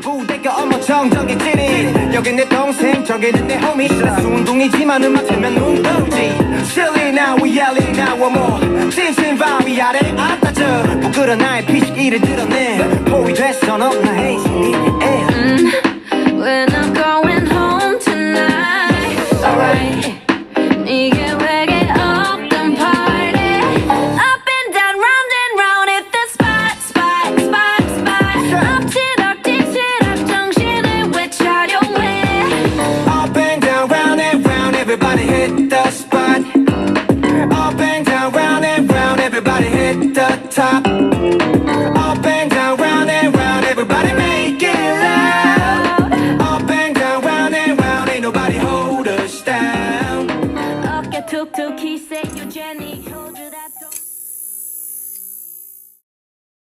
부대가 어머 정적이지리 여긴 내 동생 저기는 내 homie 운동이지만 음악 틀면 눈떠오지 Silly now we yelling now one more 찐친 바위 아래 아따져 부끄러운 나의 피식이를 드러내 포위 됐어 너나 haze We're not going home tonight. Alright. 네게 왜게 없던 party. Up and down, round and round. It's the spot. 엎치락 뒤치락 정신을 외쳐려해. Up and down round and round everybody hit the spot Up and down round and round everybody hit the top Up and down round and round everybody make it loud Up and down round and round ain't nobody hold us down 어깨 툭툭히 say you Jenny hold you down.